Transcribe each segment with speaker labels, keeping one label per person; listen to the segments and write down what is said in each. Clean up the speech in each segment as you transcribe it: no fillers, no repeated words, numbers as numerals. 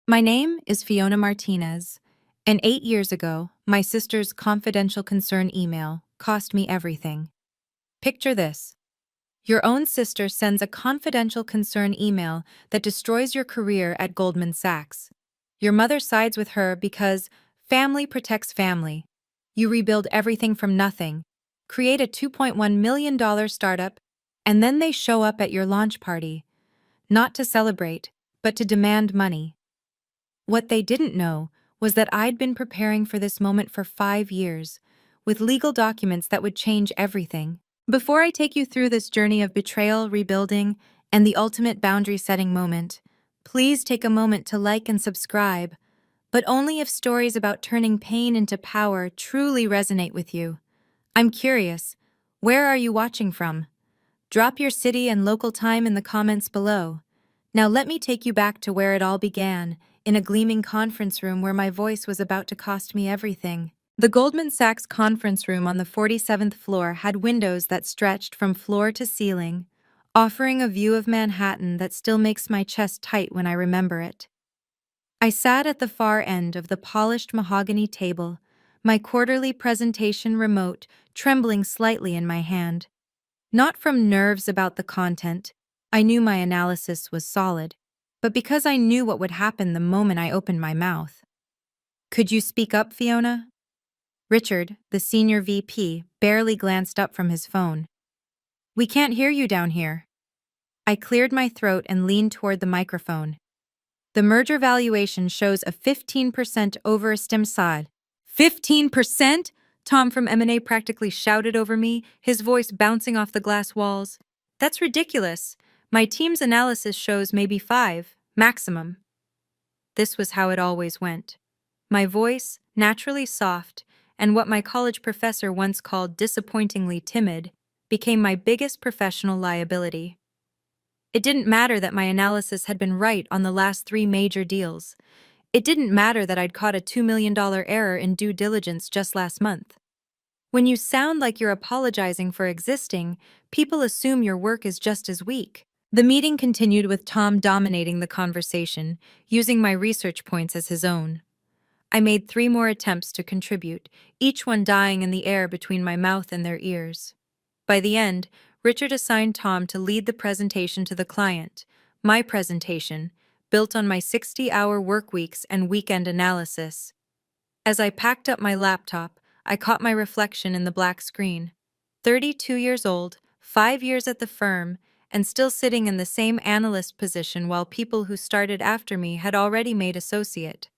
Speaker 1: My name is Fiona Martinez, and 8 years ago, my sister's confidential concern email cost me everything. Picture this. Your own sister sends a confidential concern email that destroys your career at Goldman Sachs. Your mother sides with her because family protects family. You rebuild everything from nothing, create a $2.1 million startup, and then they show up at your launch party, not to celebrate, but to demand money. What they didn't know was that I'd been preparing for this moment for 5 years, with legal documents that would change everything. Before I take you through this journey of betrayal, rebuilding, and the ultimate boundary-setting moment, please take a moment to like and subscribe, but only if stories about turning pain into power truly resonate with you. I'm curious, where are you watching from? Drop your city and local time in the comments below. Now let me take you back to where it all began, in a gleaming conference room where my voice was about to cost me everything. The Goldman Sachs conference room on the 47th floor had windows that stretched from floor to ceiling, offering a view of Manhattan that still makes my chest tight when I remember it. I sat at the far end of the polished mahogany table, my quarterly presentation remote trembling slightly in my hand. Not from nerves about the content, I knew my analysis was solid, but because I knew what would happen the moment I opened my mouth. Could you speak up, Fiona? Richard, the senior VP, barely glanced up from his phone. We can't hear you down here. I cleared my throat and leaned toward the microphone. The merger valuation shows a 15% overestimate side. 15%? Tom from M&A practically shouted over me, his voice bouncing off the glass walls. That's ridiculous. My team's analysis shows maybe 5, maximum. This was how it always went. My voice, naturally soft, and what my college professor once called disappointingly timid, became my biggest professional liability. It didn't matter that my analysis had been right on the last 3 major deals. It didn't matter that I'd caught a $2 million error in due diligence just last month. When you sound like you're apologizing for existing, people assume your work is just as weak. The meeting continued with Tom dominating the conversation, using my research points as his own. I made 3 more attempts to contribute, each one dying in the air between my mouth and their ears. By the end, Richard assigned Tom to lead the presentation to the client, my presentation, built on my 60-hour work weeks and weekend analysis. As I packed up my laptop, I caught my reflection in the black screen. 32 years old, 5 years at the firm, and still sitting in the same analyst position while people who started after me had already made associate.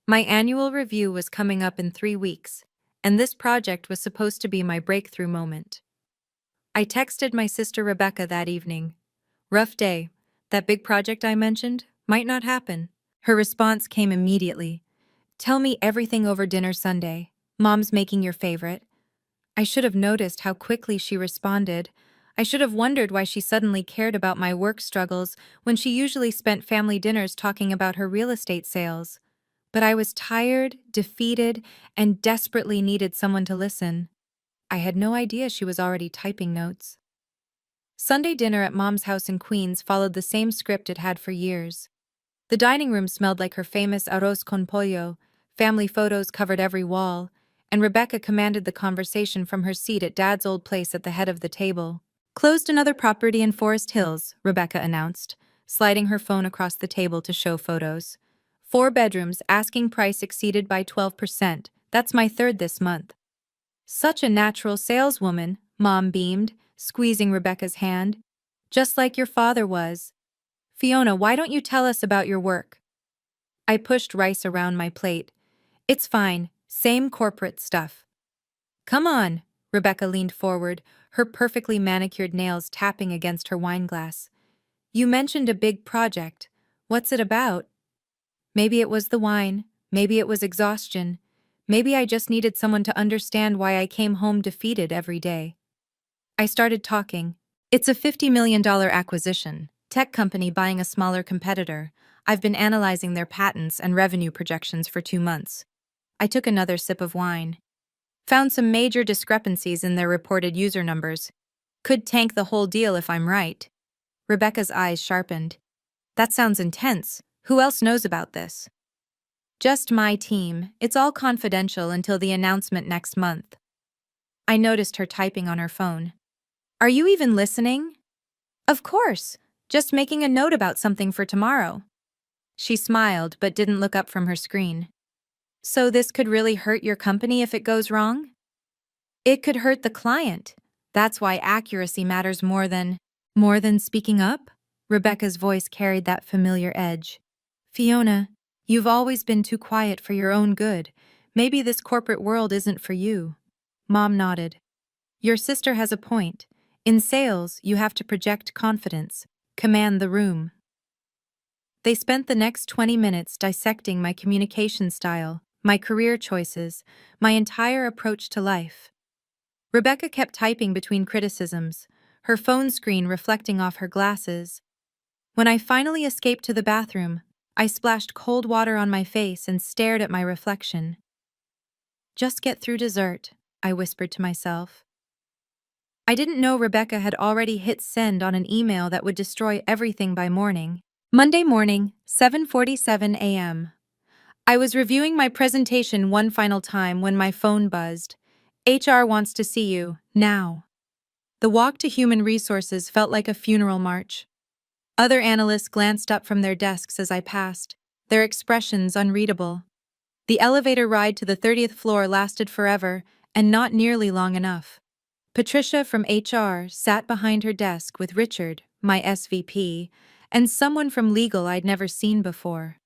Speaker 1: My annual review was coming up in 3 weeks, and this project was supposed to be my breakthrough moment. I texted my sister Rebecca that evening. Rough day. That big project I mentioned might not happen. Her response came immediately. Tell me everything over dinner Sunday. Mom's making your favorite. I should have noticed how quickly she responded. I should have wondered why she suddenly cared about my work struggles when she usually spent family dinners talking about her real estate sales. But I was tired, defeated, and desperately needed someone to listen. I had no idea she was already typing notes. Sunday dinner at Mom's house in Queens followed the same script it had for years. The dining room smelled like her famous arroz con pollo, family photos covered every wall, and Rebecca commanded the conversation from her seat at Dad's old place at the head of the table. Closed another property in Forest Hills, Rebecca announced, sliding her phone across the table to show photos. 4 bedrooms, asking price exceeded by 12%. That's my 3rd this month. Such a natural saleswoman, Mom beamed, squeezing Rebecca's hand. Just like your father was. Fiona, why don't you tell us about your work? I pushed rice around my plate. It's fine, same corporate stuff. Come on, Rebecca leaned forward, her perfectly manicured nails tapping against her wine glass. You mentioned a big project. What's it about? Maybe it was the wine, maybe it was exhaustion. Maybe I just needed someone to understand why I came home defeated every day. I started talking. It's a $50 million acquisition, tech company buying a smaller competitor. I've been analyzing their patents and revenue projections for 2 months. I took another sip of wine. Found some major discrepancies in their reported user numbers. Could tank the whole deal if I'm right. Rebecca's eyes sharpened. That sounds intense. Who else knows about this? Just my team. It's all confidential until the announcement next month. I noticed her typing on her phone. Are you even listening? Of course. Just making a note about something for tomorrow. She smiled but didn't look up from her screen. So this could really hurt your company if it goes wrong? It could hurt the client. That's why accuracy matters more than speaking up? Rebecca's voice carried that familiar edge. Fiona, you've always been too quiet for your own good. Maybe this corporate world isn't for you. Mom nodded. Your sister has a point. In sales, you have to project confidence, command the room. They spent the next 20 minutes dissecting my communication style, my career choices, my entire approach to life. Rebecca kept typing between criticisms, her phone screen reflecting off her glasses. When I finally escaped to the bathroom, I splashed cold water on my face and stared at my reflection. Just get through dessert, I whispered to myself. I didn't know Rebecca had already hit send on an email that would destroy everything by morning. Monday morning, 7:47 a.m. I was reviewing my presentation one final time when my phone buzzed. HR wants to see you, now. The walk to Human Resources felt like a funeral march. Other analysts glanced up from their desks as I passed, their expressions unreadable. The elevator ride to the 30th floor lasted forever, and not nearly long enough. Patricia from HR sat behind her desk with Richard, my SVP, and someone from legal I'd never seen before.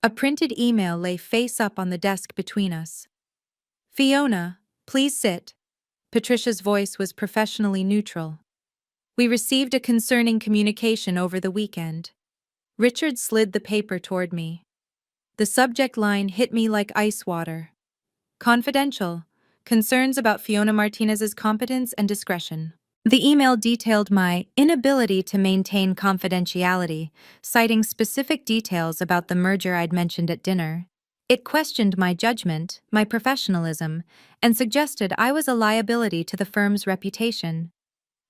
Speaker 1: A printed email lay face up on the desk between us. Fiona, please sit. Patricia's voice was professionally neutral. We received a concerning communication over the weekend. Richard slid the paper toward me. The subject line hit me like ice water. Confidential. Concerns about Fiona Martinez's competence and discretion. The email detailed my inability to maintain confidentiality, citing specific details about the merger I'd mentioned at dinner. It questioned my judgment, my professionalism, and suggested I was a liability to the firm's reputation.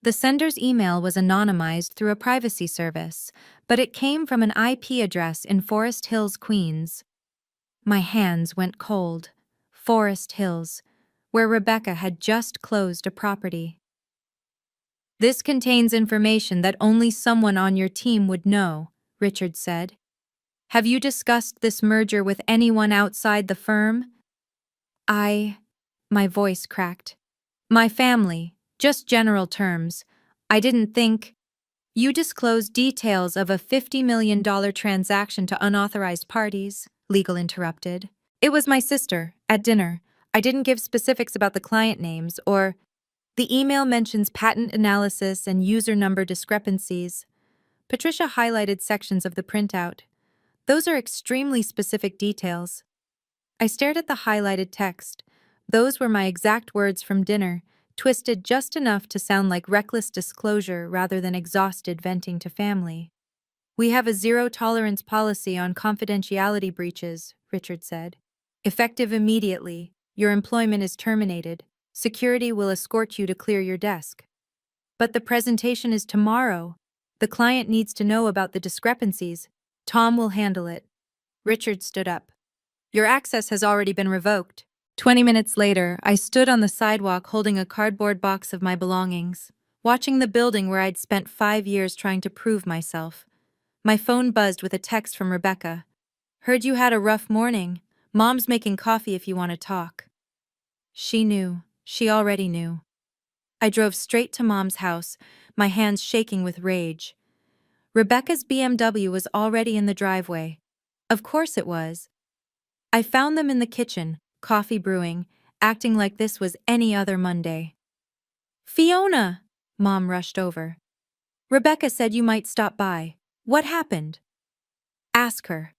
Speaker 1: The sender's email was anonymized through a privacy service, but it came from an IP address in Forest Hills, Queens. My hands went cold. Forest Hills, where Rebecca had just closed a property. This contains information that only someone on your team would know, Richard said. Have you discussed this merger with anyone outside the firm? My voice cracked. My family, just general terms. I didn't think. You disclosed details of a $50 million transaction to unauthorized parties, legal interrupted. It was my sister, at dinner. I didn't give specifics about the client names or. The email mentions patent analysis and user number discrepancies. Patricia highlighted sections of the printout. Those are extremely specific details. I stared at the highlighted text. Those were my exact words from dinner, twisted just enough to sound like reckless disclosure rather than exhausted venting to family. We have a zero-tolerance policy on confidentiality breaches, Richard said. Effective immediately, your employment is terminated. Security will escort you to clear your desk. But the presentation is tomorrow. The client needs to know about the discrepancies. Tom will handle it. Richard stood up. Your access has already been revoked. 20 minutes later, I stood on the sidewalk holding a cardboard box of my belongings, watching the building where I'd spent 5 years trying to prove myself. My phone buzzed with a text from Rebecca. Heard you had a rough morning. Mom's making coffee if you want to talk. She knew. She already knew. I drove straight to Mom's house, my hands shaking with rage. Rebecca's BMW was already in the driveway. Of course it was. I found them in the kitchen, coffee brewing, acting like this was any other Monday. Fiona! Mom rushed over. Rebecca said you might stop by. What happened? Ask her.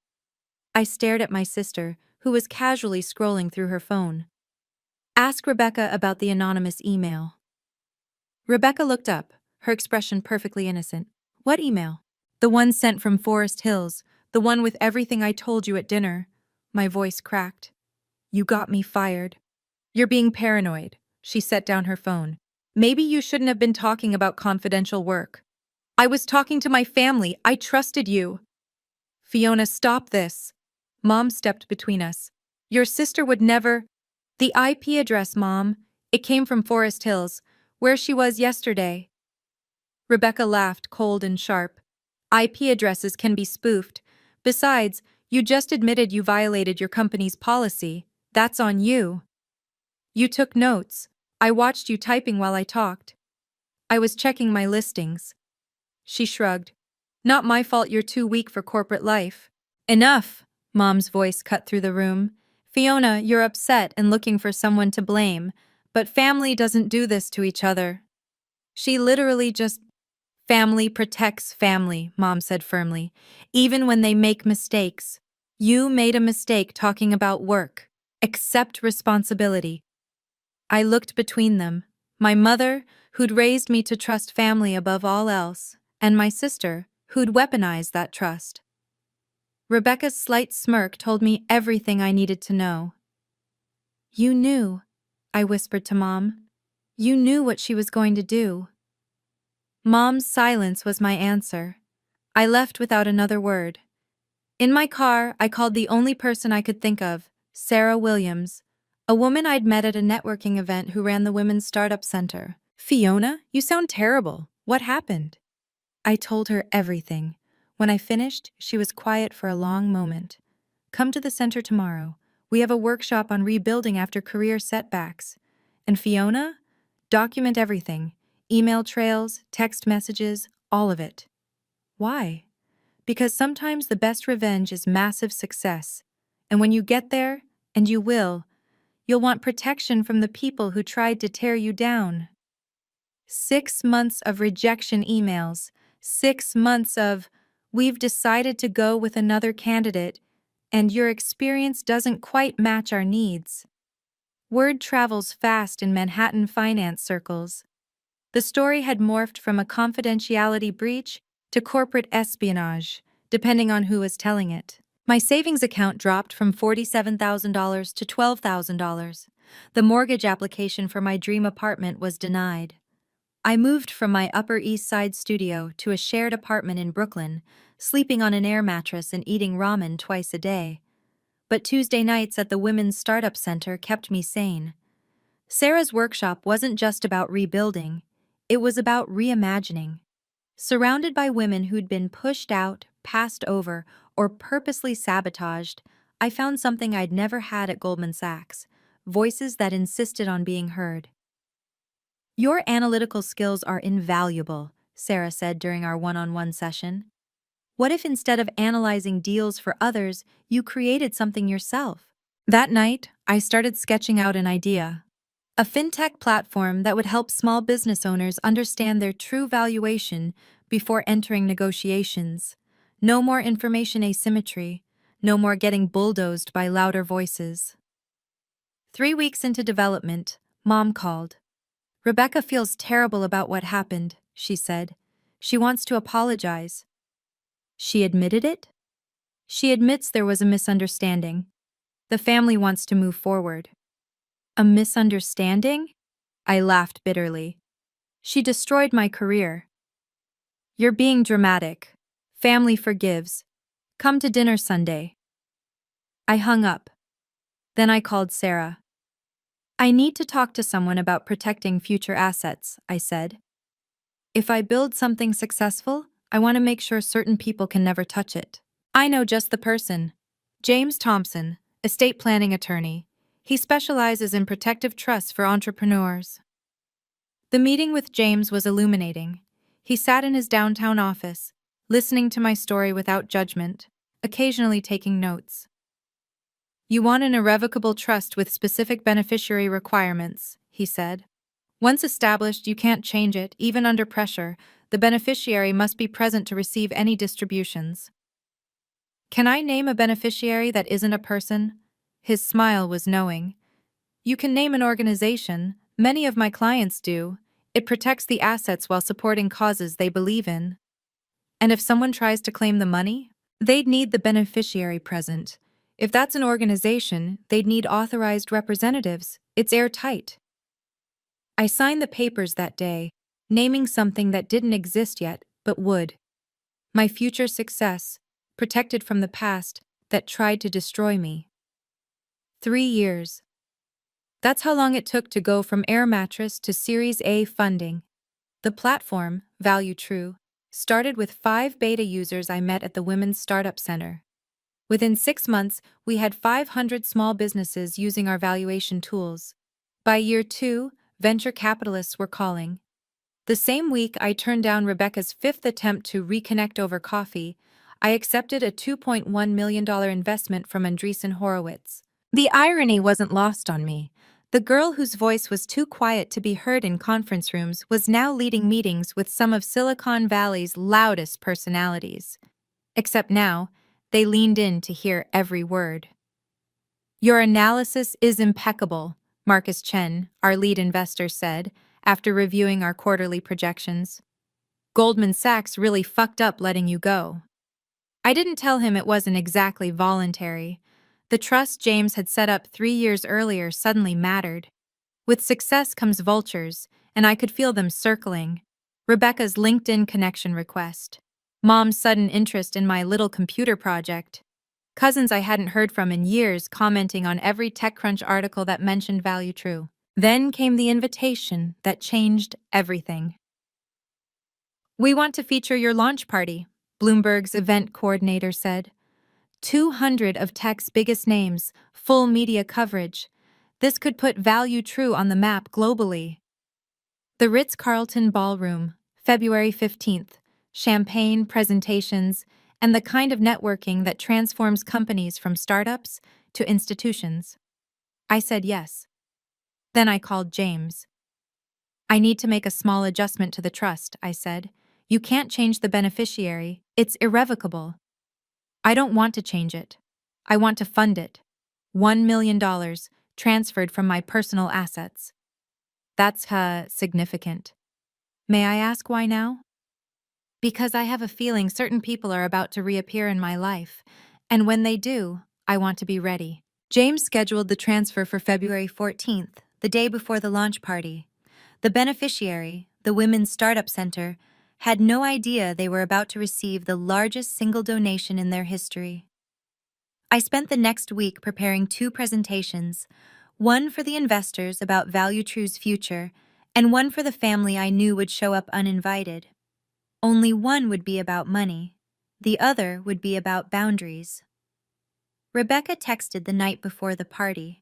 Speaker 1: I stared at my sister, who was casually scrolling through her phone. Ask Rebecca about the anonymous email. Rebecca looked up, her expression perfectly innocent. What email? The one sent from Forest Hills, the one with everything I told you at dinner. My voice cracked. You got me fired. You're being paranoid. She set down her phone. Maybe you shouldn't have been talking about confidential work. I was talking to my family. I trusted you. Fiona, stop this. Mom stepped between us. Your sister would never. The IP address, Mom. It came from Forest Hills, where she was yesterday. Rebecca laughed, cold and sharp. IP addresses can be spoofed. Besides, you just admitted you violated your company's policy. That's on you. You took notes. I watched you typing while I talked. I was checking my listings. She shrugged. Not my fault you're too weak for corporate life. Enough, Mom's voice cut through the room. Fiona, you're upset and looking for someone to blame, but family doesn't do this to each other. She literally just. Family protects family, Mom said firmly, even when they make mistakes. You made a mistake talking about work. Accept responsibility. I looked between them. My mother, who'd raised me to trust family above all else, and my sister, who'd weaponized that trust. Rebecca's slight smirk told me everything I needed to know. You knew, I whispered to Mom. You knew what she was going to do. Mom's silence was my answer. I left without another word. In my car, I called the only person I could think of, Sarah Williams, a woman I'd met at a networking event who ran the Women's Startup Center. Fiona, you sound terrible. What happened? I told her everything. When I finished, she was quiet for a long moment. Come to the center tomorrow. We have a workshop on rebuilding after career setbacks. And Fiona, document everything. Email trails, text messages, all of it. Why? Because sometimes the best revenge is massive success. And when you get there, and you will, you'll want protection from the people who tried to tear you down. 6 months of rejection emails, 6 months of, we've decided to go with another candidate, and your experience doesn't quite match our needs. Word travels fast in Manhattan finance circles. The story had morphed from a confidentiality breach to corporate espionage, depending on who was telling it. My savings account dropped from $47,000 to $12,000. The mortgage application for my dream apartment was denied. I moved from my Upper East Side studio to a shared apartment in Brooklyn, sleeping on an air mattress and eating ramen twice a day. But Tuesday nights at the Women's Startup Center kept me sane. Sarah's workshop wasn't just about rebuilding. It was about reimagining. Surrounded by women who'd been pushed out, passed over, or purposely sabotaged, I found something I'd never had at Goldman Sachs: voices that insisted on being heard. Your analytical skills are invaluable, Sarah said during our one-on-one session. What if instead of analyzing deals for others, you created something yourself? That night, I started sketching out an idea. A fintech platform that would help small business owners understand their true valuation before entering negotiations. No more information asymmetry. No more getting bulldozed by louder voices. 3 weeks into development, Mom called. Rebecca feels terrible about what happened, she said. She wants to apologize. She admitted it? She admits there was a misunderstanding. The family wants to move forward. A misunderstanding? I laughed bitterly. She destroyed my career. You're being dramatic. Family forgives. Come to dinner Sunday. I hung up. Then I called Sarah. I need to talk to someone about protecting future assets, I said. If I build something successful, I want to make sure certain people can never touch it. I know just the person. James Thompson, estate planning attorney. He specializes in protective trusts for entrepreneurs. The meeting with James was illuminating. He sat in his downtown office, listening to my story without judgment, occasionally taking notes. You want an irrevocable trust with specific beneficiary requirements, he said. Once established, you can't change it, even under pressure. The beneficiary must be present to receive any distributions. Can I name a beneficiary that isn't a person? His smile was knowing. You can name an organization. Many of my clients do. It protects the assets while supporting causes they believe in. And if someone tries to claim the money, they'd need the beneficiary present. If that's an organization, they'd need authorized representatives. It's airtight. I signed the papers that day, naming something that didn't exist yet, but would. My future success, protected from the past that tried to destroy me. 3 years. That's how long it took to go from Air Mattress to Series A funding. The platform, Value True, started with 5 beta users I met at the Women's Startup Center. Within 6 months, we had 500 small businesses using our valuation tools. By year 2, venture capitalists were calling. The same week I turned down Rebecca's 5th attempt to reconnect over coffee, I accepted a $2.1 million investment from Andreessen Horowitz. The irony wasn't lost on me. The girl whose voice was too quiet to be heard in conference rooms was now leading meetings with some of Silicon Valley's loudest personalities. Except now, they leaned in to hear every word. "Your analysis is impeccable," Marcus Chen, our lead investor, said, after reviewing our quarterly projections. "Goldman Sachs really fucked up letting you go." I didn't tell him it wasn't exactly voluntary. The trust James had set up 3 years earlier suddenly mattered. With success comes vultures, and I could feel them circling. Rebecca's LinkedIn connection request. Mom's sudden interest in my little computer project. Cousins I hadn't heard from in years commenting on every TechCrunch article that mentioned Value True. Then came the invitation that changed everything. "We want to feature your launch party," Bloomberg's event coordinator said. 200 of tech's biggest names, full media coverage. This could put Value True on the map globally. The Ritz-Carlton Ballroom, February 15th. Champagne, presentations, and the kind of networking that transforms companies from startups to institutions. I said yes. Then I called James. "I need to make a small adjustment to the trust," I said. "You can't change the beneficiary. It's irrevocable." "I don't want to change it. I want to fund it. $1 million transferred from my personal assets." That's significant. "May I ask why now?" "Because I have a feeling certain people are about to reappear in my life, and when they do, I want to be ready." James scheduled the transfer for February 14th, the day before the launch party. The beneficiary, the Women's Startup Center, had no idea they were about to receive the largest single donation in their history. I spent the next week preparing 2 presentations, one for the investors about Value True's future, and one for the family I knew would show up uninvited. Only one would be about money. The other would be about boundaries. Rebecca texted the night before the party.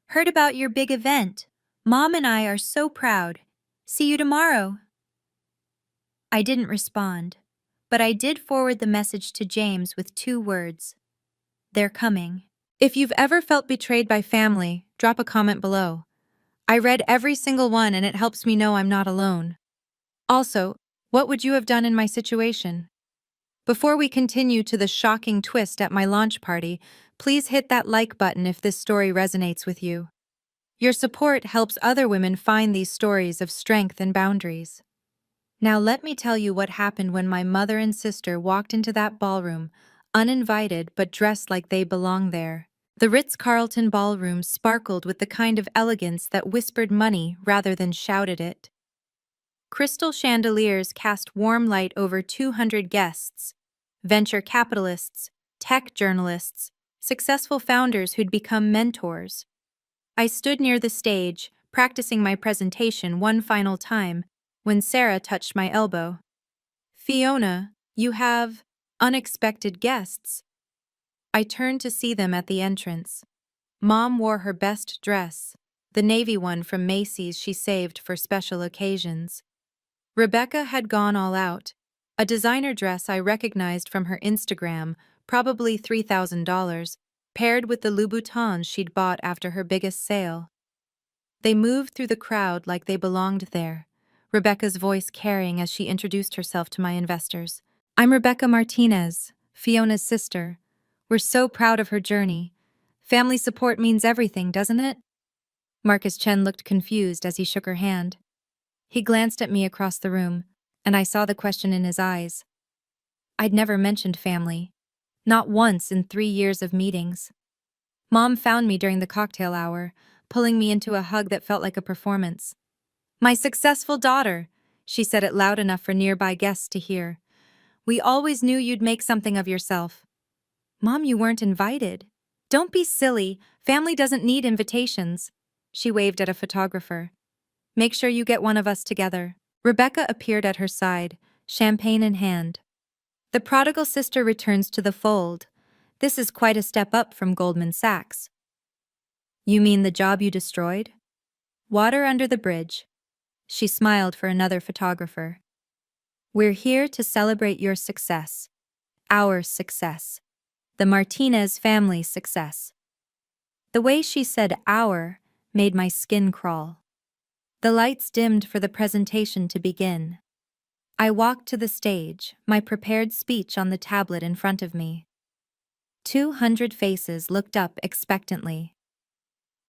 Speaker 1: "Heard about your big event. Mom and I are so proud. See you tomorrow." I didn't respond, but I did forward the message to James with 2 words. "They're coming." If you've ever felt betrayed by family, drop a comment below. I read every single one and it helps me know I'm not alone. Also, what would you have done in my situation? Before we continue to the shocking twist at my launch party, please hit that like button if this story resonates with you. Your support helps other women find these stories of strength and boundaries. Now let me tell you what happened when my mother and sister walked into that ballroom, uninvited but dressed like they belonged there. The Ritz-Carlton Ballroom sparkled with the kind of elegance that whispered money rather than shouted it. Crystal chandeliers cast warm light over 200 guests, venture capitalists, tech journalists, successful founders who'd become mentors. I stood near the stage, practicing my presentation one final time, when Sarah touched my elbow. "Fiona, you have unexpected guests." I turned to see them at the entrance. Mom wore her best dress, the navy one from Macy's she saved for special occasions. Rebecca had gone all out, a designer dress I recognized from her Instagram, probably $3,000, paired with the Louboutins she'd bought after her biggest sale. They moved through the crowd like they belonged there, Rebecca's voice carrying as she introduced herself to my investors. "I'm Rebecca Martinez, Fiona's sister. We're so proud of her journey. Family support means everything, doesn't it?" Marcus Chen looked confused as he shook her hand. He glanced at me across the room, and I saw the question in his eyes. I'd never mentioned family. Not once in 3 years of meetings. Mom found me during the cocktail hour, pulling me into a hug that felt like a performance. "My successful daughter," she said it loud enough for nearby guests to hear. We always knew you'd make something of yourself. Mom, you weren't invited. Don't be silly. Family doesn't need invitations. She waved at a photographer. Make sure you get one of us together. Rebecca appeared at her side, champagne in hand. The prodigal sister returns to the fold. This is quite a step up from Goldman Sachs. You mean the job you destroyed? Water under the bridge. She smiled for another photographer. We're here to celebrate your success. Our success. The Martinez family's success. The way she said our made my skin crawl. The lights dimmed for the presentation to begin. I walked to the stage, my prepared speech on the tablet in front of me. 200 faces looked up expectantly.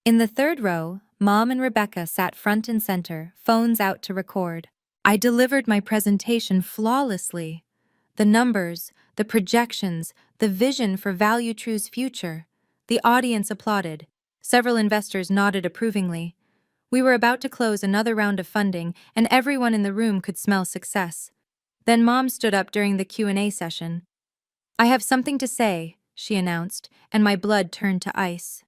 Speaker 1: In the third row, Mom and Rebecca sat front and center, phones out to record. I delivered my presentation flawlessly. The numbers, the projections, the vision for ValueTrue's future. The audience applauded. Several investors nodded approvingly. We were about to close another round of funding, and everyone in the room could smell success. Then Mom stood up during the Q&A session. I have something to say, she announced, and my blood turned to ice.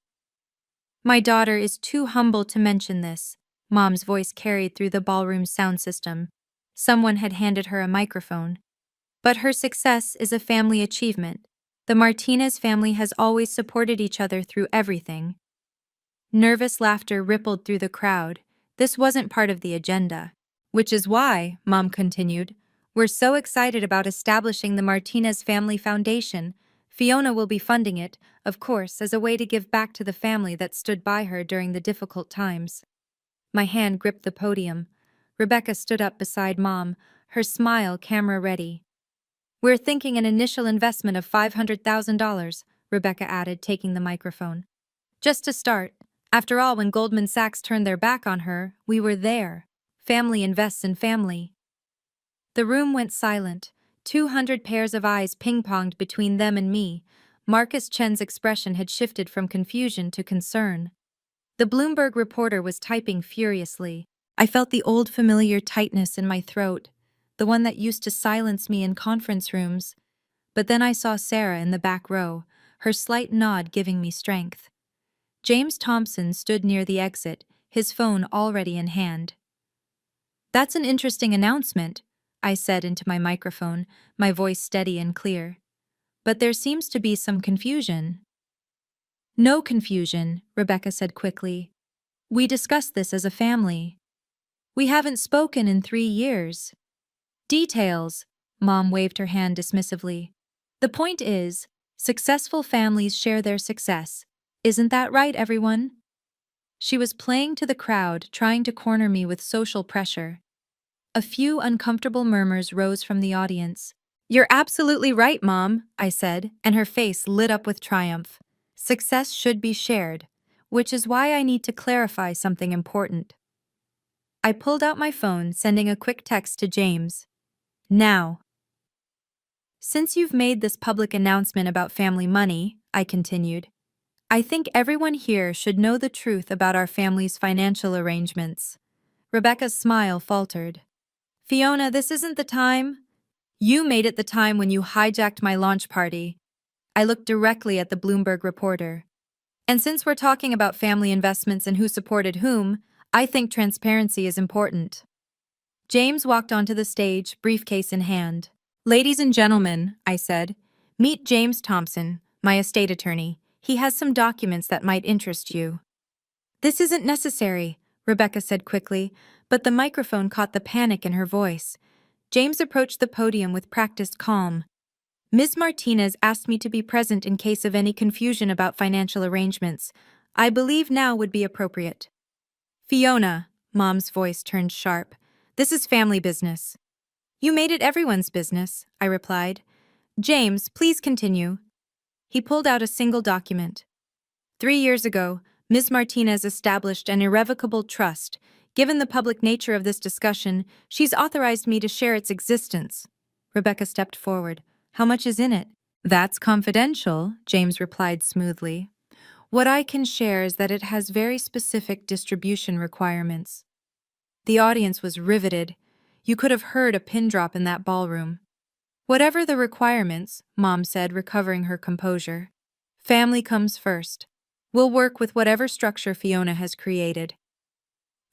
Speaker 1: My daughter is too humble to mention this, Mom's voice carried through the ballroom's sound system. Someone had handed her a microphone. But her success is a family achievement. The Martinez family has always supported each other through everything. Nervous laughter rippled through the crowd. This wasn't part of the agenda. Which is why, Mom continued, we're so excited about establishing the Martinez Family Foundation. Fiona will be funding it, of course, as a way to give back to the family that stood by her during the difficult times. My hand gripped the podium. Rebecca stood up beside Mom, her smile camera ready. We're thinking an initial investment of $500,000, Rebecca added, taking the microphone. Just to start. After all, when Goldman Sachs turned their back on her, we were there. Family invests in family. The room went silent. 200 pairs of eyes ping-ponged between them and me. Marcus Chen's expression had shifted from confusion to concern. The Bloomberg reporter was typing furiously. I felt the old familiar tightness in my throat, the one that used to silence me in conference rooms. But then I saw Sarah in the back row, her slight nod giving me strength. James Thompson stood near the exit, his phone already in hand. That's an interesting announcement, I said into my microphone, my voice steady and clear. But there seems to be some confusion. No confusion, Rebecca said quickly. We discussed this as a family. We haven't spoken in 3 years. Details, Mom waved her hand dismissively. The point is, successful families share their success. Isn't that right, everyone? She was playing to the crowd, trying to corner me with social pressure. A few uncomfortable murmurs rose from the audience. You're absolutely right, Mom, I said, and her face lit up with triumph. Success should be shared, which is why I need to clarify something important. I pulled out my phone, sending a quick text to James. Now. Since you've made this public announcement about family money, I continued, I think everyone here should know the truth about our family's financial arrangements. Rebecca's smile faltered. Fiona, this isn't the time. You made it the time when you hijacked my launch party. I looked directly at the Bloomberg reporter. And since we're talking about family investments and who supported whom, I think transparency is important. James walked onto the stage, briefcase in hand. Ladies and gentlemen, I said, meet James Thompson, my estate attorney. He has some documents that might interest you. This isn't necessary, Rebecca said quickly, but the microphone caught the panic in her voice. James approached the podium with practiced calm. Ms. Martinez asked me to be present in case of any confusion about financial arrangements. I believe now would be appropriate. Fiona, Mom's voice turned sharp. This is family business. You made it everyone's business, I replied. James, please continue. He pulled out a single document. 3 years ago, Ms. Martinez established an irrevocable trust. Given the public nature of this discussion, she's authorized me to share its existence. Rebecca stepped forward. How much is in it? That's confidential, James replied smoothly. What I can share is that it has very specific distribution requirements. The audience was riveted. You could have heard a pin drop in that ballroom. Whatever the requirements, Mom said, recovering her composure. Family comes first. We'll work with whatever structure Fiona has created.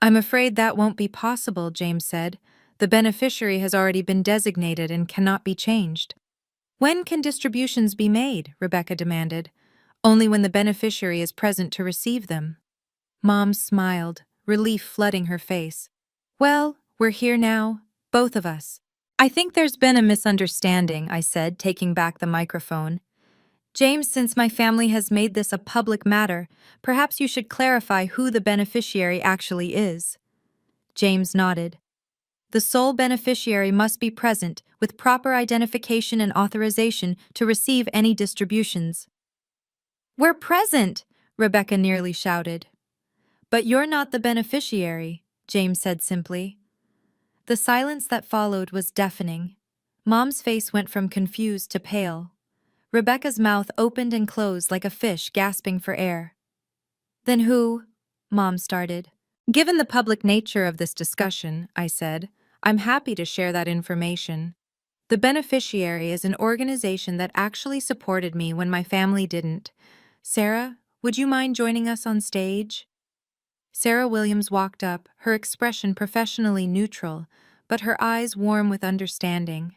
Speaker 1: I'm afraid that won't be possible, James said. The beneficiary has already been designated and cannot be changed. When can distributions be made? Rebecca demanded. Only when the beneficiary is present to receive them. Mom smiled, relief flooding her face. Well, we're here now, both of us. I think there's been a misunderstanding, I said, taking back the microphone. James, since my family has made this a public matter, perhaps you should clarify who the beneficiary actually is. James nodded. The sole beneficiary must be present, with proper identification and authorization to receive any distributions. We're present, Rebecca nearly shouted. But you're not the beneficiary, James said simply. The silence that followed was deafening. Mom's face went from confused to pale. Rebecca's mouth opened and closed like a fish gasping for air. Then who? Mom started. Given the public nature of this discussion, I said, I'm happy to share that information. The beneficiary is an organization that actually supported me when my family didn't. Sarah, would you mind joining us on stage? Sarah Williams walked up, her expression professionally neutral, but her eyes warm with understanding.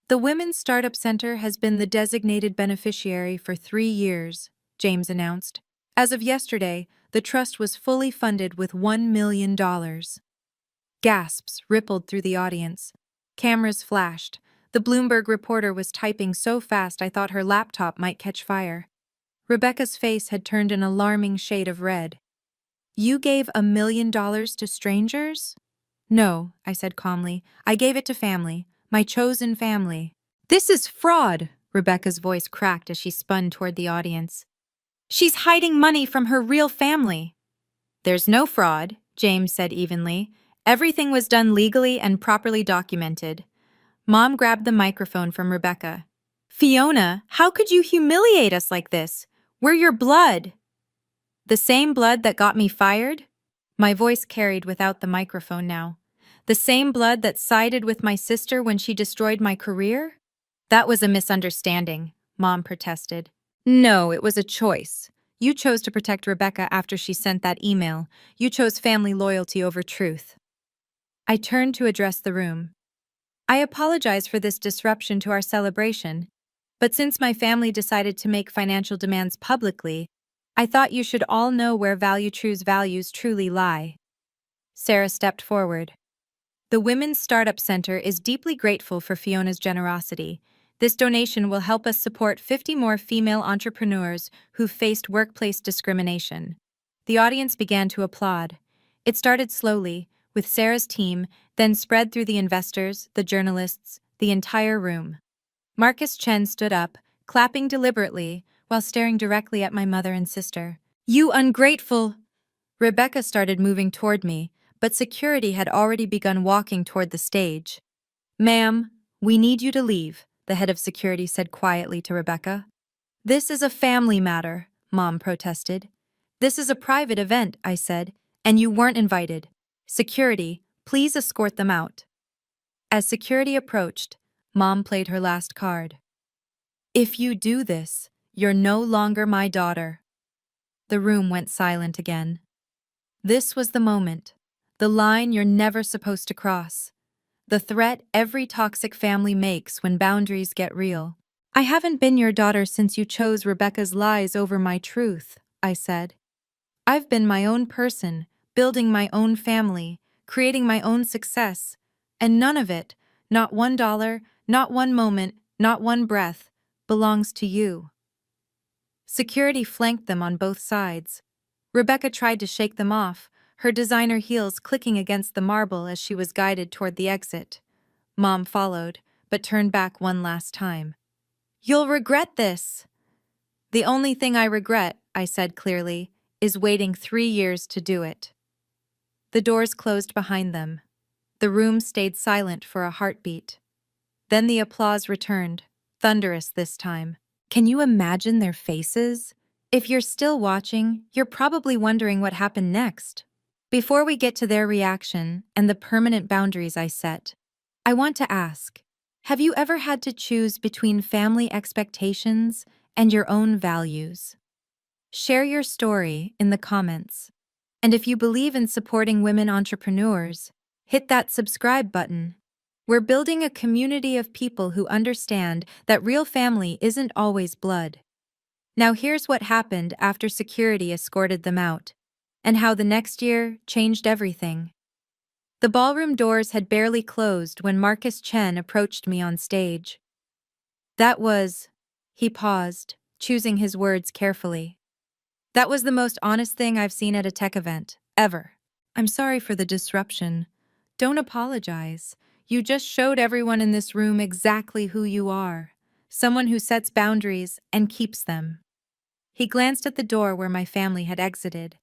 Speaker 1: The Women's Startup Center has been the designated beneficiary for 3 years, James announced. As of yesterday, the trust was fully funded with $1 million. Gasps rippled through the audience. Cameras flashed. The Bloomberg reporter was typing so fast I thought her laptop might catch fire. Rebecca's face had turned an alarming shade of red. You gave $1 million to strangers? No, I said calmly. I gave it to family, my chosen family. This is fraud, Rebecca's voice cracked as she spun toward the audience. She's hiding money from her real family. There's no fraud, James said evenly. Everything was done legally and properly documented. Mom grabbed the microphone from Rebecca. Fiona, how could you humiliate us like this? We're your blood. The same blood that got me fired? My voice carried without the microphone now. The same blood that sided with my sister when she destroyed my career? That was a misunderstanding, Mom protested. No, it was a choice. You chose to protect Rebecca after she sent that email. You chose family loyalty over truth. I turned to address the room. I apologize for this disruption to our celebration, but since my family decided to make financial demands publicly, I thought you should all know where ValueTrue's values truly lie. Sarah stepped forward. The Women's Startup Center is deeply grateful for Fiona's generosity. This donation will help us support 50 more female entrepreneurs who've faced workplace discrimination. The audience began to applaud. It started slowly, with Sarah's team, then spread through the investors, the journalists, the entire room. Marcus Chen stood up, clapping deliberately, while staring directly at my mother and sister. You ungrateful! Rebecca started moving toward me, but security had already begun walking toward the stage. Ma'am, we need you to leave, the head of security said quietly to Rebecca. This is a family matter, Mom protested. This is a private event, I said, and you weren't invited. Security, please escort them out. As security approached, Mom played her last card. If you do this, you're no longer my daughter. The room went silent again. This was the moment, the line you're never supposed to cross, the threat every toxic family makes when boundaries get real. I haven't been your daughter since you chose Rebecca's lies over my truth, I said. I've been my own person, building my own family, creating my own success, and none of it, not $1, not one moment, not one breath, belongs to you. Security flanked them on both sides. Rebecca tried to shake them off, her designer heels clicking against the marble as she was guided toward the exit. Mom followed, but turned back one last time. You'll regret this. The only thing I regret, I said clearly, is waiting 3 years to do it. The doors closed behind them. The room stayed silent for a heartbeat. Then the applause returned, thunderous this time. Can you imagine their faces? If you're still watching, you're probably wondering what happened next. Before we get to their reaction and the permanent boundaries I set, I want to ask, Have you ever had to choose between family expectations and your own values? Share your story in the comments. And if you believe in supporting women entrepreneurs, hit that subscribe button. We're building a community of people who understand that real family isn't always blood. Now here's what happened after security escorted them out, and how the next year changed everything. The ballroom doors had barely closed when Marcus Chen approached me on stage. That was, he paused, choosing his words carefully. That was the most honest thing I've seen at a tech event, ever. I'm sorry for the disruption. Don't apologize. You just showed everyone in this room exactly who you are. Someone who sets boundaries and keeps them. He glanced at the door where my family had exited.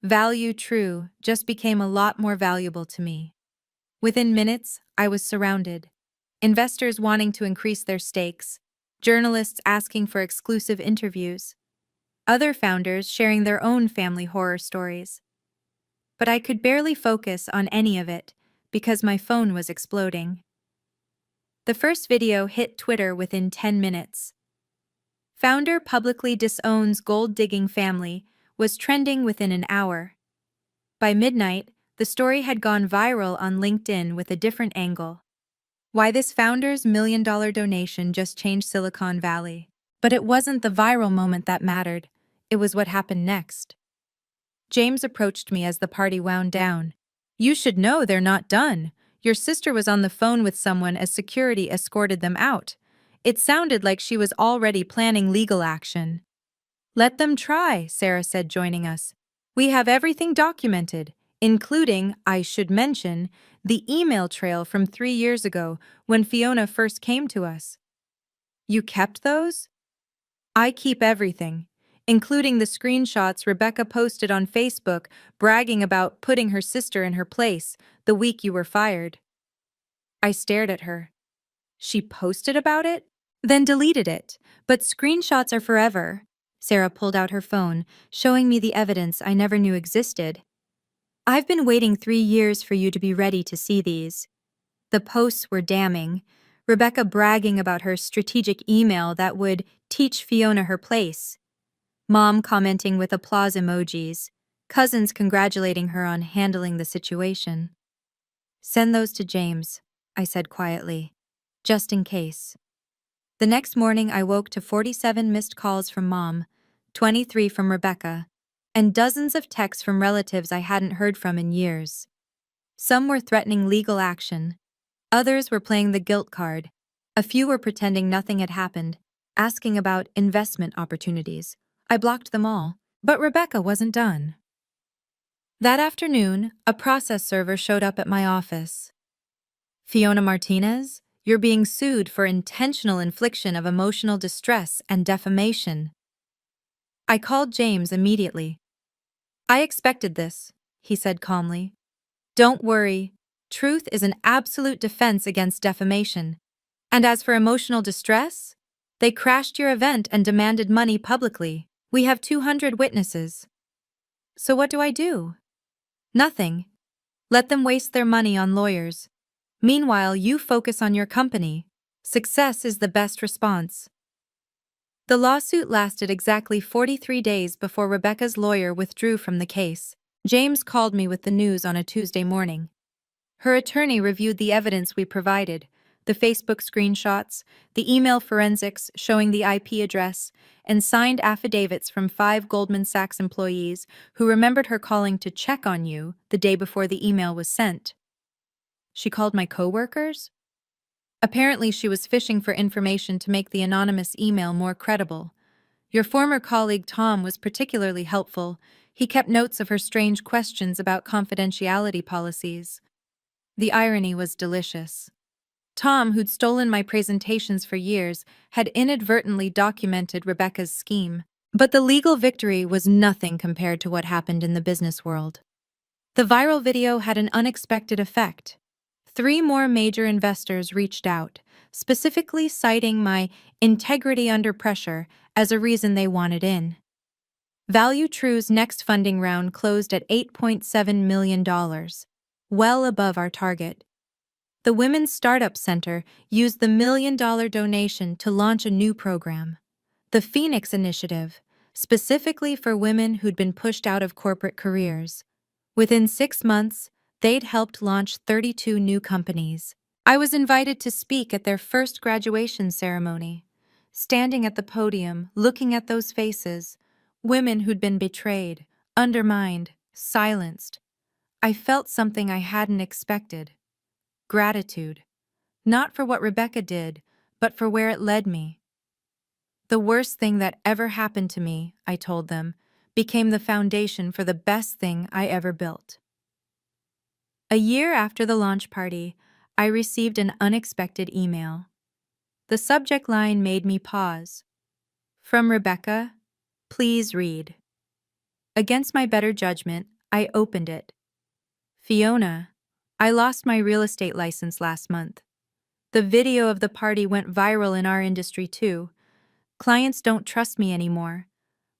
Speaker 1: Value True just became a lot more valuable to me. Within minutes, I was surrounded. Investors wanting to increase their stakes, journalists asking for exclusive interviews, other founders sharing their own family horror stories. But I could barely focus on any of it because my phone was exploding. The first video hit Twitter within 10 minutes. Founder publicly disowns gold-digging family was trending within an hour. By midnight, the story had gone viral on LinkedIn with a different angle. Why this founder's million-dollar donation just changed Silicon Valley. But it wasn't the viral moment that mattered. It was what happened next. James approached me as the party wound down. You should know they're not done. Your sister was on the phone with someone as security escorted them out. It sounded like she was already planning legal action. Let them try, Sarah said, joining us. We have everything documented, including, I should mention, the email trail from 3 years ago when Fiona first came to us. You kept those? I keep everything, including the screenshots Rebecca posted on Facebook bragging about putting her sister in her place the week you were fired. I stared at her. She posted about it? Then deleted it. But screenshots are forever. Sarah pulled out her phone, showing me the evidence I never knew existed. I've been waiting 3 years for you to be ready to see these. The posts were damning. Rebecca bragging about her strategic email that would teach Fiona her place. Mom commenting with applause emojis. Cousins congratulating her on handling the situation. Send those to James, I said quietly, just in case. The next morning I woke to 47 missed calls from Mom, 23 from Rebecca, and dozens of texts from relatives I hadn't heard from in years. Some were threatening legal action. Others were playing the guilt card. A few were pretending nothing had happened, asking about investment opportunities. I blocked them all, but Rebecca wasn't done. That afternoon, a process server showed up at my office. Fiona Martinez, you're being sued for intentional infliction of emotional distress and defamation. I called James immediately. I expected this, he said calmly. Don't worry. Truth is an absolute defense against defamation. And as for emotional distress, they crashed your event and demanded money publicly. We have 200 witnesses. So what do I do? Nothing. Let them waste their money on lawyers. Meanwhile, you focus on your company. Success is the best response. The lawsuit lasted exactly 43 days before Rebecca's lawyer withdrew from the case. James called me with the news on a Tuesday morning. Her attorney reviewed the evidence we provided, the Facebook screenshots, the email forensics showing the IP address, and signed affidavits from 5 Goldman Sachs employees who remembered her calling to check on you the day before the email was sent. She called my coworkers? Apparently she was fishing for information to make the anonymous email more credible. Your former colleague Tom was particularly helpful. He kept notes of her strange questions about confidentiality policies. The irony was delicious. Tom, who'd stolen my presentations for years, had inadvertently documented Rebecca's scheme. But the legal victory was nothing compared to what happened in the business world. The viral video had an unexpected effect. 3 more major investors reached out, specifically citing my integrity under pressure as a reason they wanted in. Value True's next funding round closed at $8.7 million, well above our target. The Women's Startup Center used the $1 million donation to launch a new program, the Phoenix Initiative, specifically for women who'd been pushed out of corporate careers. Within 6 months, they'd helped launch 32 new companies. I was invited to speak at their first graduation ceremony. Standing at the podium, looking at those faces, women who'd been betrayed, undermined, silenced, I felt something I hadn't expected. Gratitude. Not for what Rebecca did, but for where it led me. The worst thing that ever happened to me, I told them, became the foundation for the best thing I ever built. A year after the launch party, I received an unexpected email. The subject line made me pause. From Rebecca, please read. Against my better judgment, I opened it. Fiona, I lost my real estate license last month. The video of the party went viral in our industry too. Clients don't trust me anymore.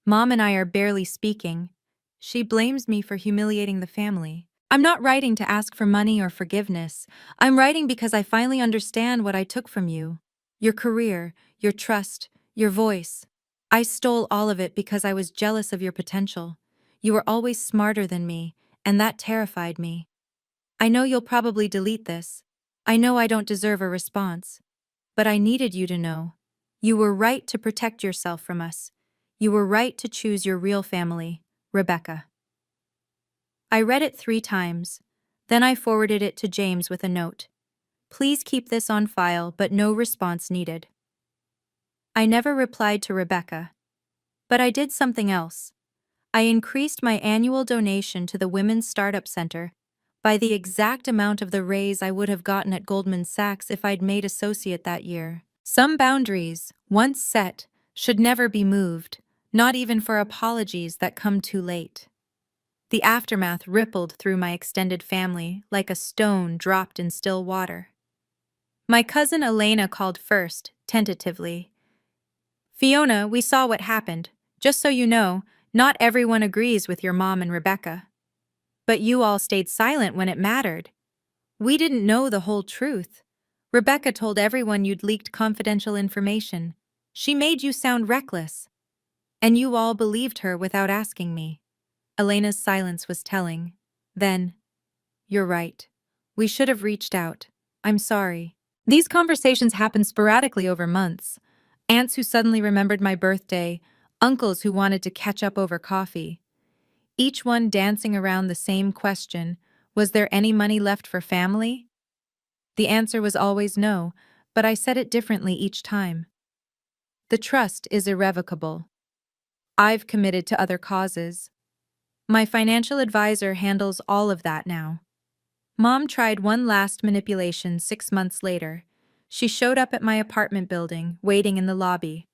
Speaker 1: Mom and I are barely speaking. She blames me for humiliating the family. I'm not writing to ask for money or forgiveness. I'm writing because I finally understand what I took from you. Your career, your trust, your voice. I stole all of it because I was jealous of your potential. You were always smarter than me, and that terrified me. I know you'll probably delete this. I know I don't deserve a response. But I needed you to know. You were right to protect yourself from us. You were right to choose your real family, Rebecca. I read it 3 times. Then I forwarded it to James with a note. Please keep this on file, but no response needed. I never replied to Rebecca. But I did something else. I increased my annual donation to the Women's Startup Center by the exact amount of the raise I would have gotten at Goldman Sachs if I'd made associate that year. Some boundaries, once set, should never be moved, not even for apologies that come too late. The aftermath rippled through my extended family like a stone dropped in still water. My cousin Elena called first, tentatively. Fiona, we saw what happened. Just so you know, not everyone agrees with your mom and Rebecca. But you all stayed silent when it mattered. We didn't know the whole truth. Rebecca told everyone you'd leaked confidential information. She made you sound reckless. And you all believed her without asking me. Elena's silence was telling. Then, you're right. We should have reached out. I'm sorry. These conversations happened sporadically over months. Aunts who suddenly remembered my birthday, uncles who wanted to catch up over coffee. Each one dancing around the same question, was there any money left for family? The answer was always no, but I said it differently each time. The trust is irrevocable. I've committed to other causes. My financial advisor handles all of that now. Mom tried one last manipulation 6 months later. She showed up at my apartment building, waiting in the lobby.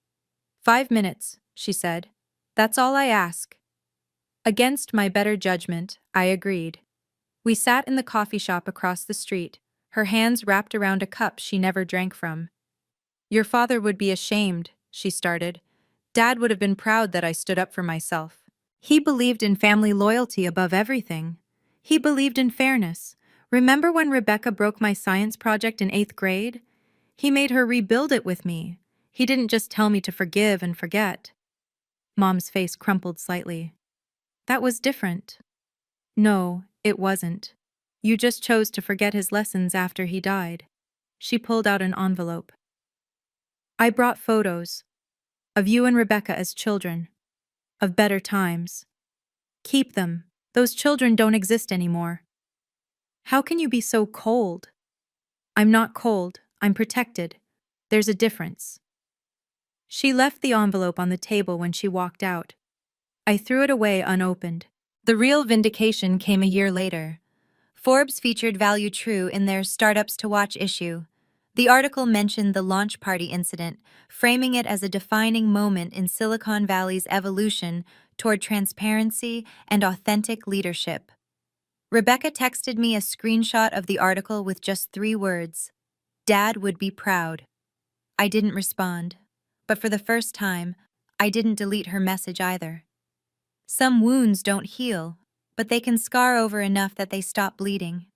Speaker 1: 5 minutes, she said. That's all I ask. Against my better judgment, I agreed. We sat in the coffee shop across the street, her hands wrapped around a cup she never drank from. Your father would be ashamed, she started. Dad would have been proud that I stood up for myself. He believed in family loyalty above everything. He believed in fairness. Remember when Rebecca broke my science project in 8th grade? He made her rebuild it with me. He didn't just tell me to forgive and forget. Mom's face crumpled slightly. That was different. No, it wasn't. You just chose to forget his lessons after he died. She pulled out an envelope. I brought photos of you and Rebecca as children, of better times. Keep them. Those children don't exist anymore. How can you be so cold? I'm not cold. I'm protected. There's a difference. She left the envelope on the table when she walked out. I threw it away unopened. The real vindication came a year later. Forbes featured Value True in their Startups to Watch issue. The article mentioned the launch party incident, framing it as a defining moment in Silicon Valley's evolution toward transparency and authentic leadership. Rebecca texted me a screenshot of the article with just 3 words. Dad would be proud. I didn't respond, but for the first time, I didn't delete her message either. Some wounds don't heal, but they can scar over enough that they stop bleeding.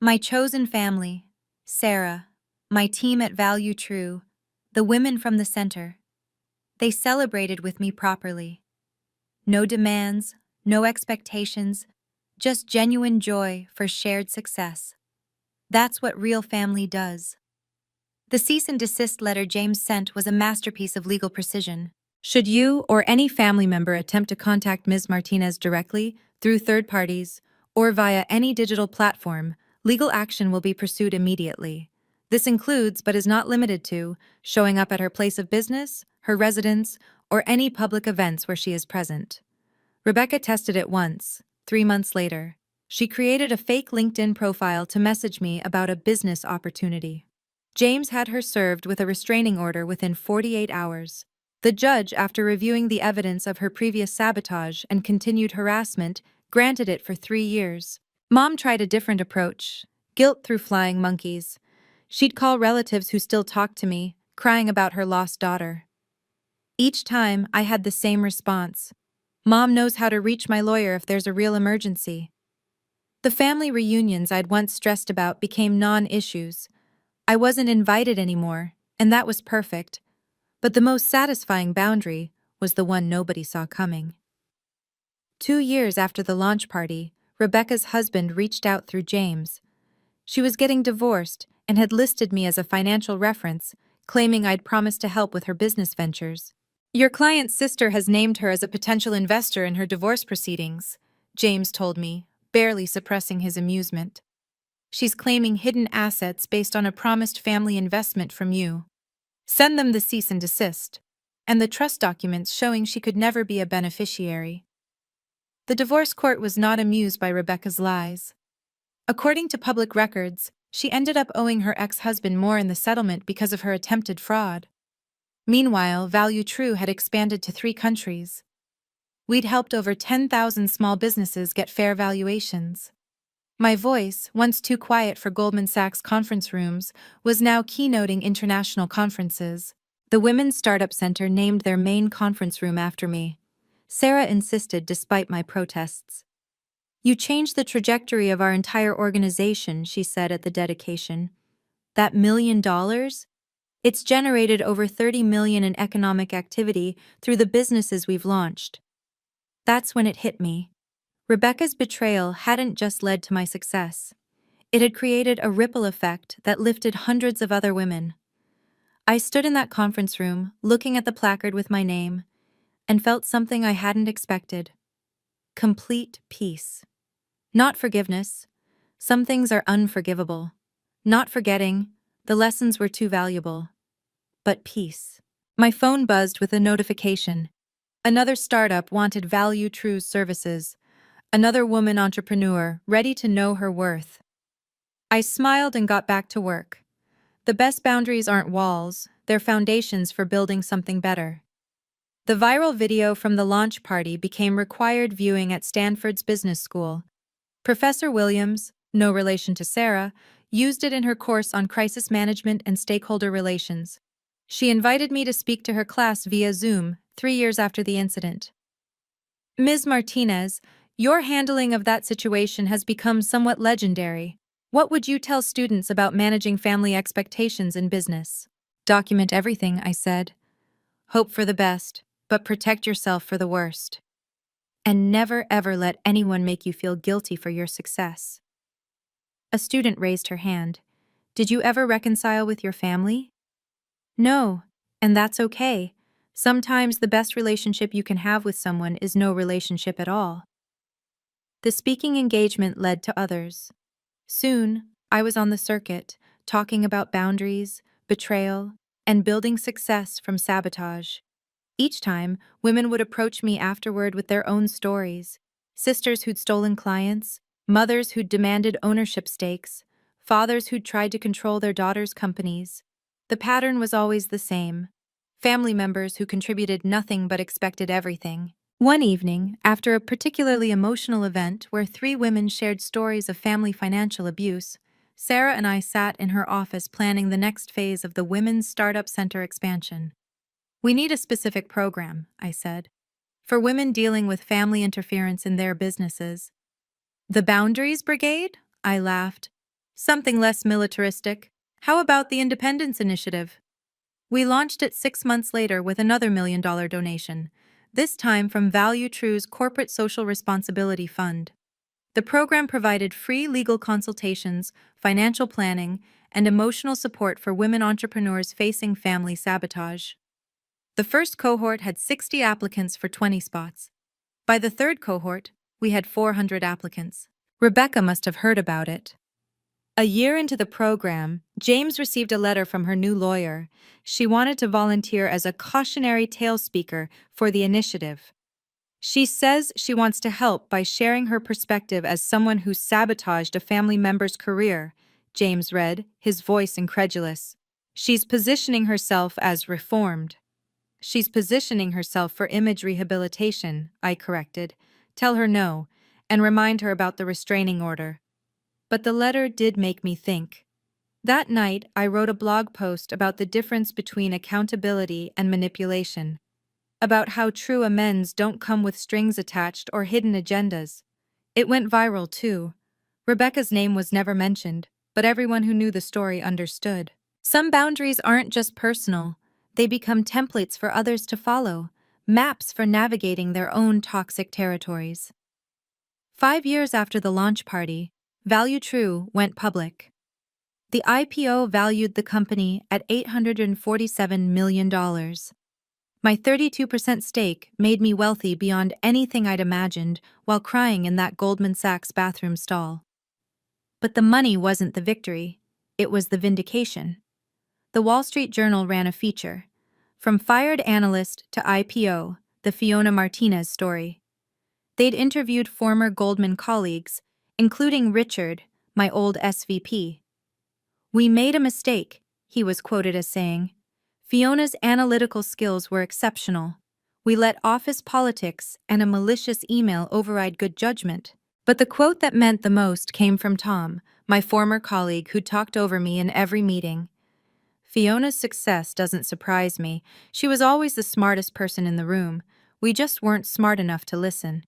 Speaker 1: My chosen family, Sarah, my team at Value True, the women from the center. They celebrated with me properly. No demands, no expectations, just genuine joy for shared success. That's what real family does. The cease and desist letter James sent was a masterpiece of legal precision. Should you or any family member attempt to contact Ms. Martinez directly, through third parties, or via any digital platform, legal action will be pursued immediately. This includes, but is not limited to, showing up at her place of business, her residence, or any public events where she is present. Rebecca tested it once, 3 months later. She created a fake LinkedIn profile to message me about a business opportunity. James had her served with a restraining order within 48 hours. The judge, after reviewing the evidence of her previous sabotage and continued harassment, granted it for 3 years. Mom tried a different approach, guilt through flying monkeys. She'd call relatives who still talked to me, crying about her lost daughter. Each time, I had the same response. Mom knows how to reach my lawyer if there's a real emergency. The family reunions I'd once stressed about became non-issues. I wasn't invited anymore, and that was perfect. But the most satisfying boundary was the one nobody saw coming. 2 years after the launch party, Rebecca's husband reached out through James. She was getting divorced and had listed me as a financial reference, claiming I'd promised to help with her business ventures. Your client's sister has named her as a potential investor in her divorce proceedings, James told me, barely suppressing his amusement. She's claiming hidden assets based on a promised family investment from you. Send them the cease and desist, and the trust documents showing she could never be a beneficiary. The divorce court was not amused by Rebecca's lies. According to public records, she ended up owing her ex-husband more in the settlement because of her attempted fraud. Meanwhile, Value True had expanded to 3 countries. We'd helped over 10,000 small businesses get fair valuations. My voice, once too quiet for Goldman Sachs conference rooms, was now keynoting international conferences. The Women's Startup Center named their main conference room after me. Sarah insisted despite my protests. You changed the trajectory of our entire organization, she said at the dedication. That $1 million? It's generated over $30 million in economic activity through the businesses we've launched. That's when it hit me. Rebecca's betrayal hadn't just led to my success. It had created a ripple effect that lifted hundreds of other women. I stood in that conference room, looking at the placard with my name, and felt something I hadn't expected. Complete peace. Not forgiveness. Some things are unforgivable. Not forgetting. The lessons were too valuable. But peace. My phone buzzed with a notification. Another startup wanted Value True's services. Another woman entrepreneur, ready to know her worth. I smiled and got back to work. The best boundaries aren't walls, they're foundations for building something better. The viral video from the launch party became required viewing at Stanford's business school. Professor Williams, no relation to Sarah, used it in her course on crisis management and stakeholder relations. She invited me to speak to her class via Zoom 3 years after the incident. Ms. Martinez, your handling of that situation has become somewhat legendary. What would you tell students about managing family expectations in business? Document everything, I said. Hope for the best, but protect yourself for the worst. And never ever let anyone make you feel guilty for your success. A student raised her hand. Did you ever reconcile with your family? No, and that's okay. Sometimes the best relationship you can have with someone is no relationship at all. The speaking engagement led to others. Soon, I was on the circuit, talking about boundaries, betrayal, and building success from sabotage. Each time, women would approach me afterward with their own stories. Sisters who'd stolen clients, mothers who'd demanded ownership stakes, fathers who'd tried to control their daughters' companies. The pattern was always the same. Family members who contributed nothing but expected everything. One evening, after a particularly emotional event where 3 women shared stories of family financial abuse, Sarah and I sat in her office planning the next phase of the Women's Startup Center expansion. We need a specific program, I said, for women dealing with family interference in their businesses. The Boundaries Brigade? I laughed. Something less militaristic. How about the Independence Initiative? We launched it 6 months later with another $1 million donation, this time from Value True's Corporate Social Responsibility Fund. The program provided free legal consultations, financial planning, and emotional support for women entrepreneurs facing family sabotage. The first cohort had 60 applicants for 20 spots. By the third cohort, we had 400 applicants. Rebecca must have heard about it. A year into the program, James received a letter from her new lawyer. She wanted to volunteer as a cautionary tale speaker for the initiative. She says she wants to help by sharing her perspective as someone who sabotaged a family member's career, James read, his voice incredulous. She's positioning herself as reformed. She's positioning herself for image rehabilitation, I corrected. Tell her no, and remind her about the restraining order. But the letter did make me think. That night, I wrote a blog post about the difference between accountability and manipulation, about how true amends don't come with strings attached or hidden agendas. It went viral, too. Rebecca's name was never mentioned, but everyone who knew the story understood. Some boundaries aren't just personal, they become templates for others to follow, maps for navigating their own toxic territories. 5 years after the launch party, Value True went public. The IPO valued the company at $847 million. My 32% stake made me wealthy beyond anything I'd imagined while crying in that Goldman Sachs bathroom stall. But the money wasn't the victory, it was the vindication. The Wall Street Journal ran a feature, From Fired Analyst to IPO, the Fiona Martinez story. They'd interviewed former Goldman colleagues, including Richard, my old SVP. We made a mistake, he was quoted as saying. Fiona's analytical skills were exceptional. We let office politics and a malicious email override good judgment. But the quote that meant the most came from Tom, my former colleague who talked over me in every meeting. Fiona's success doesn't surprise me. She was always the smartest person in the room. We just weren't smart enough to listen.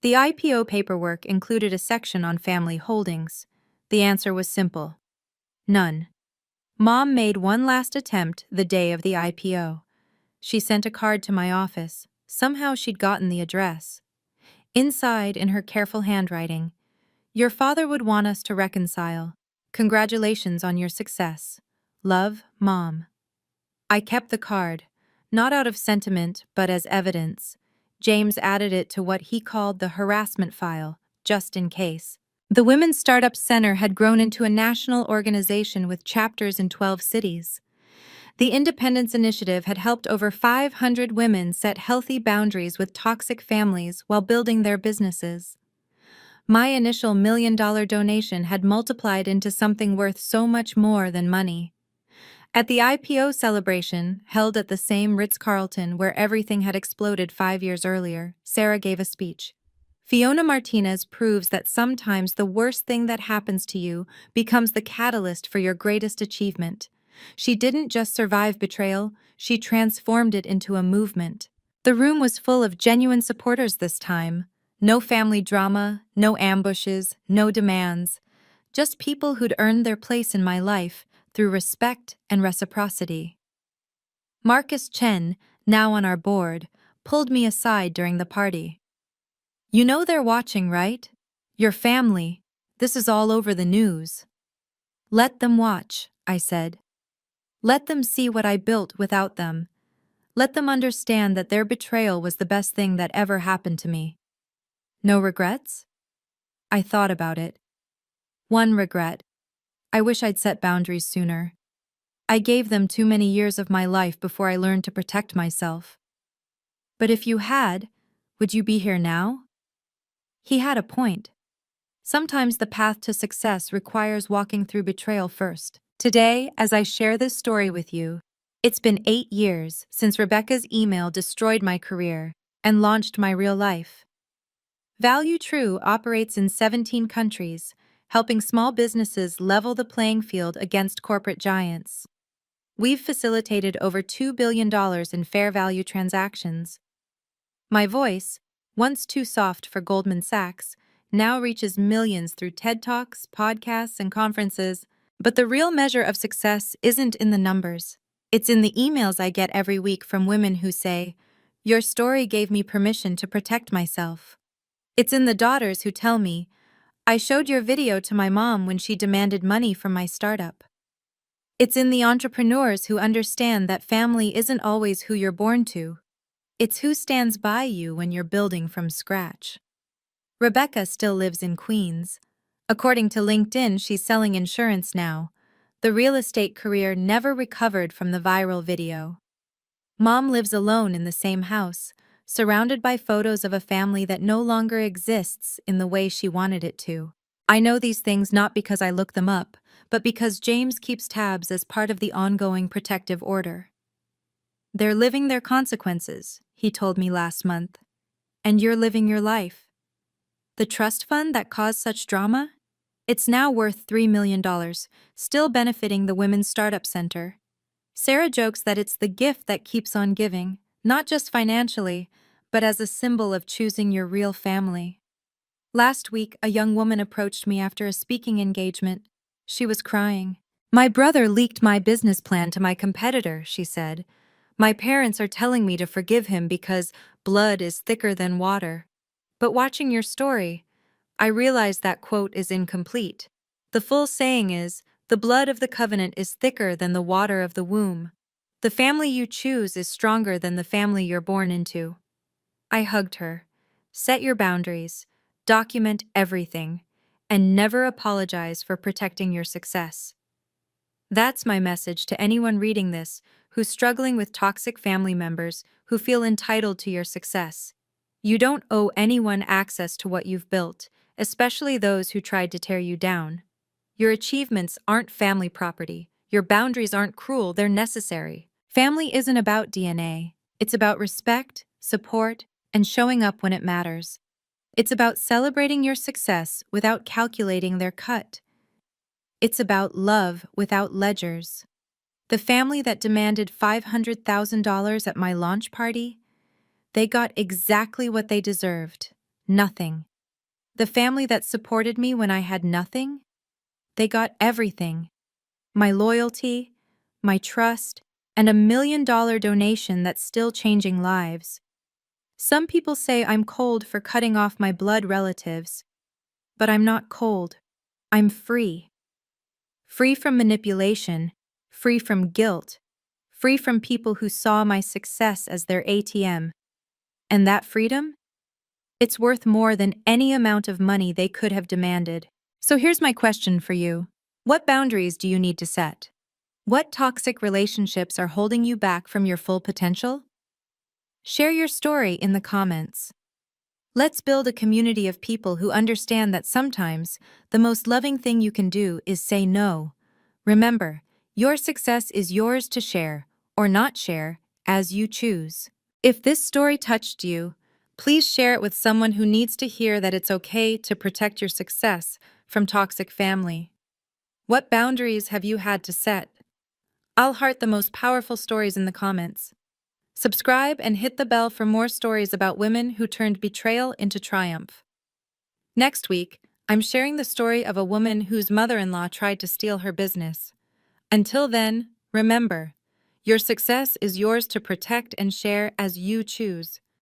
Speaker 1: The IPO paperwork included a section on family holdings. The answer was simple. None. Mom made one last attempt the day of the IPO. She sent a card to my office. Somehow she'd gotten the address. Inside, in her careful handwriting, Your father would want us to reconcile. Congratulations on your success. Love, Mom. I kept the card, not out of sentiment, but as evidence. James added it to what he called the harassment file, just in case. The Women's Startup Center had grown into a national organization with chapters in 12 cities. The Independence Initiative had helped over 500 women set healthy boundaries with toxic families while building their businesses. My initial $1 million donation had multiplied into something worth so much more than money. At the IPO celebration, held at the same Ritz-Carlton where everything had exploded 5 years earlier, Sarah gave a speech. Fiona Martinez proves that sometimes the worst thing that happens to you becomes the catalyst for your greatest achievement. She didn't just survive betrayal, she transformed it into a movement. The room was full of genuine supporters this time. No family drama, no ambushes, no demands. Just people who'd earned their place in my life through respect and reciprocity. Marcus Chen, now on our board, pulled me aside during the party. You know they're watching, right? Your family. This is all over the news. Let them watch, I said. Let them see what I built without them. Let them understand that their betrayal was the best thing that ever happened to me. No regrets? I thought about it. One regret. I wish I'd set boundaries sooner. I gave them too many years of my life before I learned to protect myself. But if you had, would you be here now? He had a point. Sometimes the path to success requires walking through betrayal first. Today, as I share this story with you, it's been 8 years since Rebecca's email destroyed my career and launched my real life. Value True operates in 17 countries, helping small businesses level the playing field against corporate giants. We've facilitated over $2 billion in fair value transactions. My voice, once too soft for Goldman Sachs, now reaches millions through TED Talks, podcasts, and conferences. But the real measure of success isn't in the numbers. It's in the emails I get every week from women who say, "Your story gave me permission to protect myself." It's in the daughters who tell me, "I showed your video to my mom when she demanded money from my startup." It's in the entrepreneurs who understand that family isn't always who you're born to. It's who stands by you when you're building from scratch. Rebecca still lives in Queens. According to LinkedIn, she's selling insurance now. The real estate career never recovered from the viral video. Mom lives alone in the same house, surrounded by photos of a family that no longer exists in the way she wanted it to. I know these things not because I look them up, but because James keeps tabs as part of the ongoing protective order. "They're living their consequences," he told me last month. "And you're living your life." The trust fund that caused such drama? It's now worth $3 million, still benefiting the Women's Startup Center. Sarah jokes that it's the gift that keeps on giving, not just financially, but as a symbol of choosing your real family. Last week, a young woman approached me after a speaking engagement. She was crying. "My brother leaked my business plan to my competitor," she said. "My parents are telling me to forgive him because blood is thicker than water." But watching your story, I realize that quote is incomplete. The full saying is, "The blood of the covenant is thicker than the water of the womb." The family you choose is stronger than the family you're born into. I hugged her. Set your boundaries, document everything, and never apologize for protecting your success. That's my message to anyone reading this who's struggling with toxic family members who feel entitled to your success. You don't owe anyone access to what you've built, especially those who tried to tear you down. Your achievements aren't family property. Your boundaries aren't cruel, they're necessary. Family isn't about DNA. It's about respect, support, and showing up when it matters. It's about celebrating your success without calculating their cut. It's about love without ledgers. The family that demanded $500,000 at my launch party, they got exactly what they deserved, nothing. The family that supported me when I had nothing, they got everything. My loyalty, my trust, and a $1 million donation that's still changing lives. Some people say I'm cold for cutting off my blood relatives, but I'm not cold. I'm free. Free from manipulation, free from guilt, free from people who saw my success as their ATM. And that freedom? It's worth more than any amount of money they could have demanded. So here's my question for you. What boundaries do you need to set? What toxic relationships are holding you back from your full potential? Share your story in the comments. Let's build a community of people who understand that sometimes the most loving thing you can do is say no. Remember, your success is yours to share, or not share, as you choose. If this story touched you, please share it with someone who needs to hear that it's okay to protect your success from toxic family. What boundaries have you had to set? I'll heart the most powerful stories in the comments. Subscribe and hit the bell for more stories about women who turned betrayal into triumph. Next week, I'm sharing the story of a woman whose mother-in-law tried to steal her business. Until then, remember, your success is yours to protect and share as you choose.